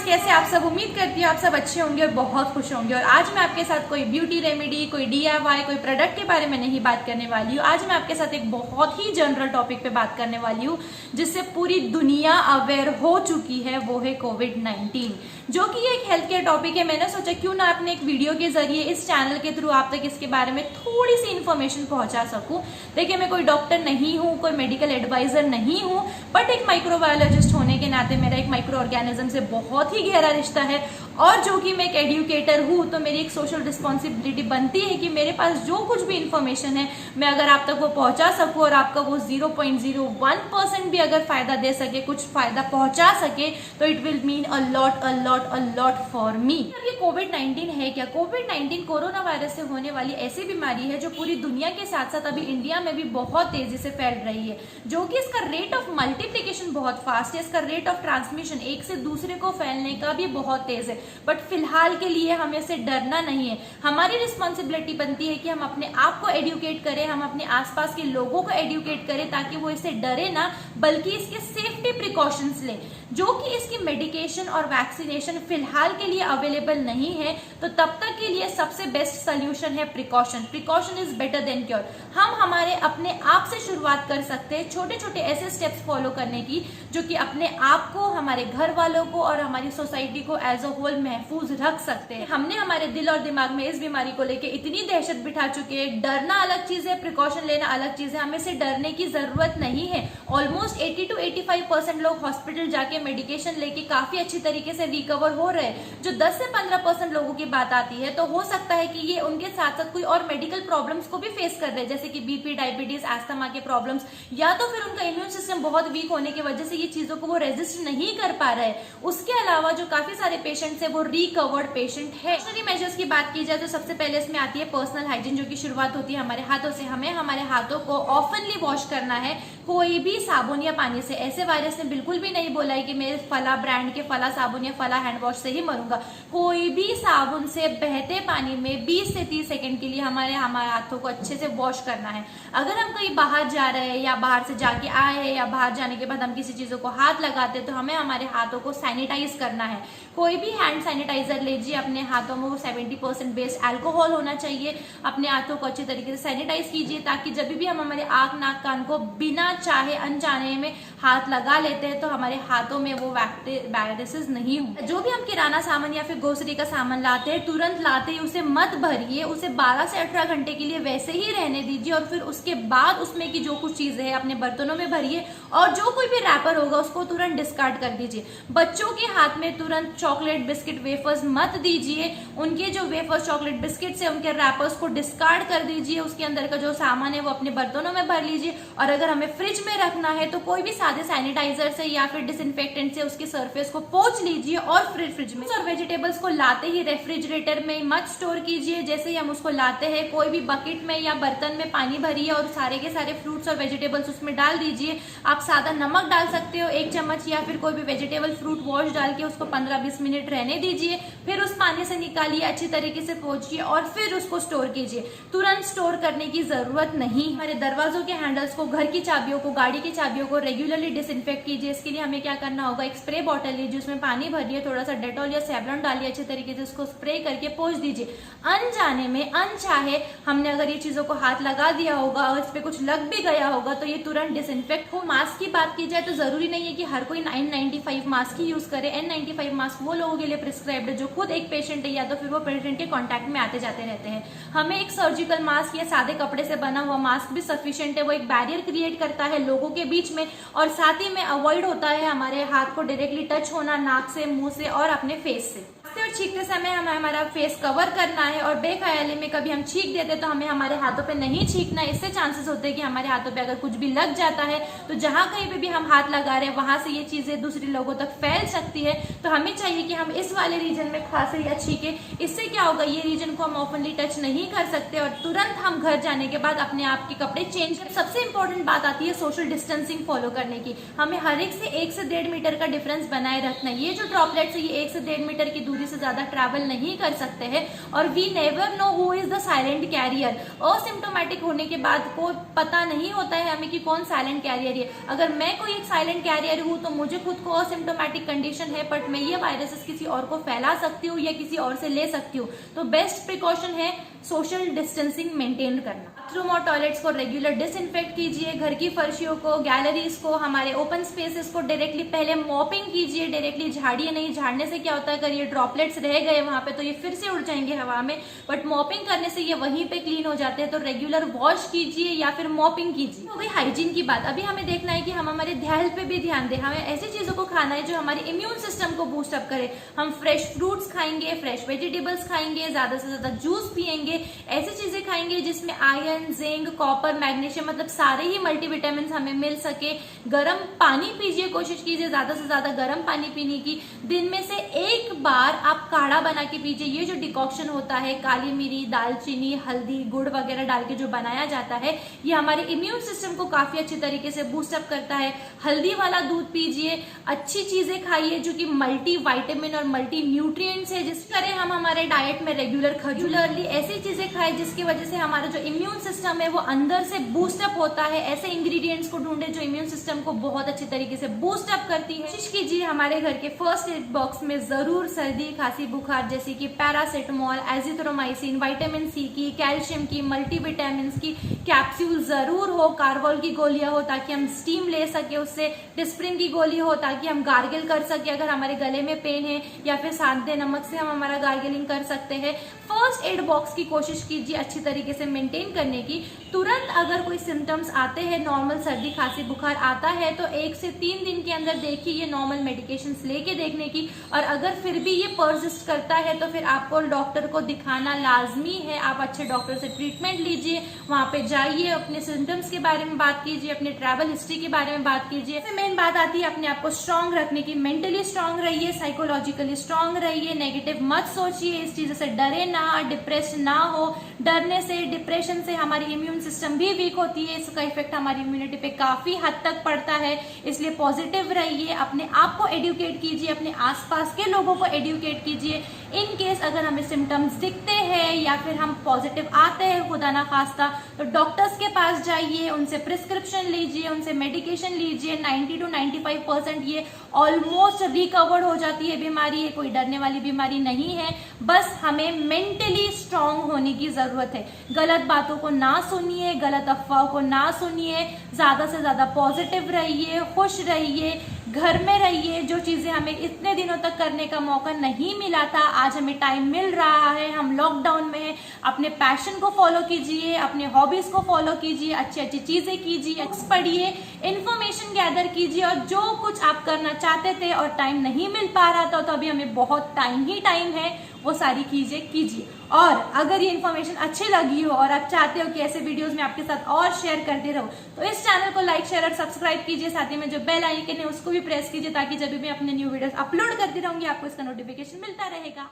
कैसे आप सब? उम्मीद करती हूँ आप सब अच्छे होंगे और बहुत खुश होंगे। और आज मैं आपके साथ कोई ब्यूटी रेमेडी, कोई DIY, कोई प्रोडक्ट के बारे में नहीं बात करने वाली हूँ। आज मैं आपके साथ एक बहुत ही जनरल टॉपिक पे बात करने वाली हूँ जिससे पूरी दुनिया अवेयर हो चुकी है। वो है कोविड-19, जो कि एक हेल्थ केयर टॉपिक है। मैंने सोचा क्यों ना अपने एक वीडियो के जरिए इस चैनल के थ्रू आप तक इसके बारे में थोड़ी सी इन्फॉर्मेशन पहुंचा सकूं। देखिए, मैं कोई डॉक्टर नहीं हूँ, कोई मेडिकल एडवाइजर नहीं हूँ, बट एक माइक्रोबायोलॉजिस्ट होने के नाते मेरा एक माइक्रो ऑर्गेनिज्म से बहुत ही गहरा रिश्ता है। और जो कि मैं एक एडुकेटर हूँ, तो मेरी एक सोशल रिस्पॉन्सिबिलिटी बनती है कि मेरे पास जो कुछ भी इंफॉर्मेशन है मैं अगर आप तक वो पहुंचा सकूं और आपका वो 0.01% भी अगर फायदा दे सके, कुछ फायदा पहुंचा सके, तो it will mean a lot for me. ये कोविड-19 है क्या? कोविड-19 कोरोना वायरस से होने वाली ऐसी बीमारी है जो पूरी दुनिया के साथ साथ अभी इंडिया में भी बहुत तेजी से फैल रही है, जो कि इसका रेट ऑफ मल्टीप्लीकेशन बहुत फास्ट है। इसका रेट ऑफ ट्रांसमिशन एक से दूसरे को फैलने का भी बहुत तेज है। बट फिलहाल के लिए हमें से डरना नहीं है। हमारी रिस्पॉन्सिबिलिटी बनती है कि हम अपने आप को एडुकेट करें, हम अपने आसपास के लोगों को एडुकेट करें, ताकि वो इससे डरे ना, बल्कि इसके सेफ्टी प्रिकॉशंस लें। जो कि इसकी मेडिकेशन और वैक्सीनेशन फिलहाल के लिए अवेलेबल नहीं है, तो तब तक के लिए सबसे बेस्ट सोल्यूशन है precaution is better than cure. हम हमारे अपने आप से शुरुआत कर सकते हैं, छोटे छोटे ऐसे स्टेप्स फॉलो करने की, जो कि अपने आप को, हमारे घर वालों को और हमारी सोसाइटी को एज अ होल महफूज रख सकते हैं। हमने हमारे दिल और दिमाग में इस बीमारी को लेकर इतनी दहशत बिठा चुके हैं। डरना अलग चीज है, प्रिकॉशन लेना अलग चीज है। हमें से डरने की जरूरत नहीं है। ऑलमोस्ट 80 to 85% लोग हॉस्पिटल जाके मेडिकेशन लेके काफी अच्छी तरीके से रिकवर हो रहे हैं। जो 10 से 15% लोगों की बात आती है, तो हो सकता है कि ये उनके साथ साथ कोई और मेडिकल प्रॉब्लम्स को भी फेस कर रहे हैं, जैसे कि बीपी, डायबिटीज, एस्थमा के प्रॉब्लम्स, या तो फिर उनका इम्यून सिस्टम बहुत वीक होने की वजह से ये चीजों को वो रेजिस्ट नहीं कर पा रहे हैं। उसके अलावा जो काफी सारे पेशेंट्स है वो रिकवर्ड पेशेंट है। मेजर्स की बात की जाए तो सबसे पहले इसमें आती है पर्सनल हाइजीन, जो की शुरुआत होती है हमारे हाथों से। हमें हमारे हाथों को ऑफनली वॉश करना है, कोई भी साबुन या पानी से। ऐसे वायरस ने बिल्कुल भी नहीं बोला है कि मैं फला ब्रांड के फला साबुन या फला हैंड वॉश से ही मरूंगा। कोई भी साबुन से बहते पानी में 20 से 30 सेकंड के लिए हमारे हाथों को अच्छे से वॉश करना है। अगर हम कहीं बाहर जा रहे हैं या बाहर से जाके आए हैं या बाहर जाने के बाद हम किसी चीजों को हाथ लगाते हैं, तो हमें हमारे हाथों को सैनिटाइज करना है। कोई भी हैंड सैनिटाइजर लीजिए, अपने हाथों में वो 70% बेस्ड अल्कोहल होना चाहिए। अपने हाथों को अच्छी तरीके से सैनिटाइज कीजिए, ताकि जब भी हम हमारे आंख, नाक, कान को बिना चाहे अनजाने में हाथ लगा लेते हैं, तो हमारे हाथों में वो वायरसेस नहीं हो। जो भी हम किराना सामान या फिर ग्रोसरी का सामान लाते हैं, तुरंत लाते ही उसे मत भरिए। उसे 12 से 18 घंटे के लिए वैसे ही रहने दीजिए, और फिर उसके बाद उसमें की जो कुछ चीजें हैं अपने बर्तनों में भरिए, और जो कोई भी रैपर होगा उसको तुरंत डिस्कार्ड कर दीजिए। बच्चों के हाथ में तुरंत चॉकलेट, बिस्किट, वेफर्स मत दीजिए। उनके जो वेफर्स, चॉकलेट, बिस्किट से उनके रैपर्स को डिस्कार्ड कर दीजिए। उसके अंदर का जो सामान है वो अपने बर्तनों में भर लीजिए। और अगर हमें फ्रिज में रखना है, तो कोई भी सादे सैनिटाइजर से या फिर डिसइंफेक्टेंट से उसकी सरफेस को पोंछ लीजिए। और फ्रिज में और वेजिटेबल्स को लाते ही रेफ्रिजरेटर में मत स्टोर कीजिए। जैसे ही हम उसको लाते हैं, कोई भी बकेट में या बर्तन में पानी भरिए और सारे के सारे फ्रूट्स और वेजिटेबल्स उसमें डाल दीजिए। आप सादा नमक डाल सकते हो 1 चम्मच, या फिर कोई भी वेजिटेबल फ्रूट वॉश डाल के उसको 15-20 मिनट रहने दीजिए। फिर उस पानी से निकालिए, अच्छी तरीके से पोंछिए और फिर उसको स्टोर कीजिए। तुरंत स्टोर करने की जरूरत नहीं। हमारे दरवाजों के हैंडल्स को, घर की चाबियों को, गाड़ी की चाबियों को रेगुलरली डिसइंफेक्ट कीजिए। इसके लिए हमें क्या करना होगा, एक स्प्रे बॉटल लीजिए, उसमें पानी भरिए, थोड़ा सा डेटॉल या सेवलॉन डालिए, अच्छे तरीके से उसको स्प्रे करके पोंछ दीजिए। अनजाने में, अनचाहे हमने अगर ये चीजों को हाथ लगा दिया होगा और इस पे कुछ लग भी गया होगा, तो ये तुरंत डिसइंफेक्ट हो। मास्क की बात की जाए तो जरूरी नहीं है कि हर कोई N95 मास्क ही यूज करे। N95 मास्क वो लोगों के लिए प्रिस्क्राइब्ड है जो खुद एक पेशेंट है या तो फिर वो पेशेंट के कॉन्टैक्ट में आते जाते रहते हैं। हमें एक सर्जिकल मास्क या सादे कपड़े से बना हुआ मास्क भी सफिशिएंट है। वो एक बैरियर क्रिएट करता है लोगों के बीच में, और साथ ही में अवॉइड होता है हमारे हाथ को डायरेक्टली टच होना नाक से, मुंह से और अपने फेस से। और छींकते समय हमें हमारा फेस कवर करना है, और बेख्याली में कभी हम छींक देते तो हमें हमारे हाथों पे नहीं छींकना। इससे चांसेस होते हैं कि हमारे हाथों पे अगर कुछ भी लग जाता है, तो जहां कहीं पे भी हम हाथ लगा रहे हैं वहां से ये चीजें दूसरे लोगों तक फैल सकती है। तो हमें चाहिए कि हम इस वाले रीजन में खांसे या छींके। इससे क्या होगा, ये रीजन को हम ओपनली टच नहीं कर सकते, और तुरंत हम घर जाने के बाद अपने आप के कपड़े चेंज कर। सबसे इंपॉर्टेंट बात आती है सोशल डिस्टेंसिंग फॉलो करने की। हमें हर एक से 1 से 1.5 मीटर का डिफरेंस बनाए रखना है। ये जो ड्रॉपलेट्स है ये 1 से 1.5 मीटर की दूरी से ज्यादा ट्रैवल नहीं कर सकते हैं। और we never know who is the silent carrier. Asymptomatic होने के बाद को पता नहीं होता है हमें कि कौन साइलेंट कैरियर है। अगर मैं कोई एक साइलेंट कैरियर हूं तो मुझे खुद को असिम्प्टोमेटिक कंडीशन है, बट मैं ये वायरसेस किसी और को फैला सकती हूँ या किसी और से ले सकती हूँ। तो बेस्ट प्रिकॉशन है सोशल डिस्टेंसिंग मेंटेन करना। बाथरूम और टॉयलेट्स को रेगुलर डिसइंफेक्ट कीजिए। घर की फर्शियों को, गैलरीज को, हमारे ओपन स्पेसेस को डायरेक्टली पहले मॉपिंग कीजिए। डायरेक्टली झाड़िए नहीं। झाड़ने से क्या होता है, अगर ये ड्रॉपलेट्स रह गए वहां पे तो ये फिर से उड़ जाएंगे हवा में, बट मॉपिंग करने से ये वहीं पे क्लीन हो जाते हैं। तो रेगुलर वॉश कीजिए या फिर मॉपिंग कीजिए। हो गई हाइजीन की बात। अभी हमें देखना है कि हम हमारे हेल्थ पे भी ध्यान दें। हमें ऐसी चीजों को खाना है जो हमारे इम्यून सिस्टम को बूस्ट अप करे। हम फ्रेश फ्रूट्स खाएंगे, फ्रेश वेजिटेबल्स खाएंगे, ज्यादा से ज्यादा जूस पियेंगे, ऐसी चीजें खाएंगे जिसमें आयरन, जिंक, कॉपर, मैग्नीशियम, मतलब सारे ही मल्टीविटामिन हमें मिल सके। गर्म पानी पीजिए, कोशिश कीजिए ज्यादा से ज्यादा गर्म पानी पीने की। दिन में से एक बार आप काढ़ा बना के पीजिए। ये जो डिकॉक्शन होता है काली मिरी, दालचीनी, हल्दी, गुड़ वगैरह डाल के जो बनाया जाता है, ये हमारे इम्यून सिस्टम को काफी अच्छी तरीके से बूस्टअप करता है। हल्दी वाला दूध पीजिए। अच्छी चीजें खाइए जो कि मल्टी वाइटामिन और मल्टी न्यूट्रिएंट्स है, जिस करें हम हमारे डाइट में रेगुलरली ऐसी चीजें खाएं जिसकी वजह से हमारा जो इम्यून सिस्टम है वो अंदर से बूस्टअप होता है। ऐसे इंग्रेडिएंट्स को ढूंढे जो इम्यून सिस्टम को बहुत अच्छी तरीके से बूस्टअप करती है। कोशिश कीजिए हमारे घर के फर्स्ट एड बॉक्स में जरूर सर्दी, खांसी, बुखार जैसे कि पैरासिटामोल, एजिथ्रोमाइसिन, विटामिन सी की, कैल्शियम की, मल्टीविटामिन की कैप्सूल जरूर हो। कार्वोल की गोलियां हो ताकि हम स्टीम ले सके उससे। डिस्प्रिन की गोली हो ताकि हम गार्गिल कर सके अगर हमारे गले में पेन है, या फिर सादे नमक से हम हमारा गार्गिलिंग कर सकते हैं। फर्स्ट एड बॉक्स की कोशिश कीजिए अच्छी तरीके से मेंटेन करने की। तुरंत अगर कोई सिम्टम्स आते हैं, नॉर्मल सर्दी, खांसी, बुखार आता है तो 1 से 3 दिन के अंदर देखिए ये नॉर्मल मेडिकेशंस लेके देखने की। और अगर फिर भी ये परसिस्ट करता है तो फिर आपको डॉक्टर को दिखाना लाजमी है। आप अच्छे डॉक्टर से ट्रीटमेंट लीजिए, वहां पे जाइए, अपने सिम्टम्स के बारे में बात कीजिए, अपने ट्रैवल हिस्ट्री के बारे में बात कीजिए। फिर मेन बात आती है अपने आप को स्ट्रांग रखने की। मेंटली स्ट्रांग रहिए, साइकोलॉजिकली स्ट्रांग रहिए, नेगेटिव मत सोचिए, इस चीज से डरे ना, डिप्रेस ना हो। डरने से, डिप्रेशन से हमारी इम्यून सिस्टम भी वीक होती है। इसका इफेक्ट हमारी इम्यूनिटी पे काफी हद तक पड़ता है। इसलिए पॉजिटिव रहिए, अपने आप को एडुकेट कीजिए, अपने आसपास के लोगों को एडुकेट कीजिए। इन केस अगर हमें सिम्टम्स दिखते हैं या फिर हम पॉजिटिव आते हैं खुदा ना खास्ता, तो डॉक्टर्स के पास जाइए, उनसे प्रिस्क्रिप्शन लीजिए, उनसे मेडिकेशन लीजिए। 90 to 95% ये ऑलमोस्ट रिकवर्ड हो जाती है बीमारी। ये कोई डरने वाली बीमारी नहीं है, बस हमें मेंटली स्ट्रांग होने की जरूरत है। गलत बातों को ना सुनिए, गलत अफवाहों को ना सुनिए, ज्यादा से ज्यादा पॉजिटिव रहिए, खुश रहिए, घर में रहिए। जो चीजें हमें इतने दिनों तक करने का मौका नहीं मिला था, आज हमें टाइम मिल रहा है, हम लॉकडाउन में हैं। अपने पैशन को फॉलो कीजिए, अपने हॉबीज को फॉलो कीजिए, अच्छी अच्छी चीजें कीजिए, पढ़िए, इंफॉर्मेशन गैदर कीजिए। और जो कुछ आप करना चाहते थे और टाइम नहीं मिल पा रहा था तो अभी हमें बहुत टाइम है, वो सारी चीजें कीजिए। और अगर ये इन्फॉर्मेशन अच्छी लगी हो और आप चाहते हो कि ऐसे वीडियोस में आपके साथ और शेयर करते रहो, तो इस चैनल को लाइक, शेयर और सब्सक्राइब कीजिए। साथ ही में जो बेल आइकन है उसको भी प्रेस कीजिए ताकि जब भी मैं अपने न्यू वीडियोस अपलोड करती रहूंगी आपको इसका नोटिफिकेशन मिलता रहेगा।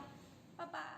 Bye bye.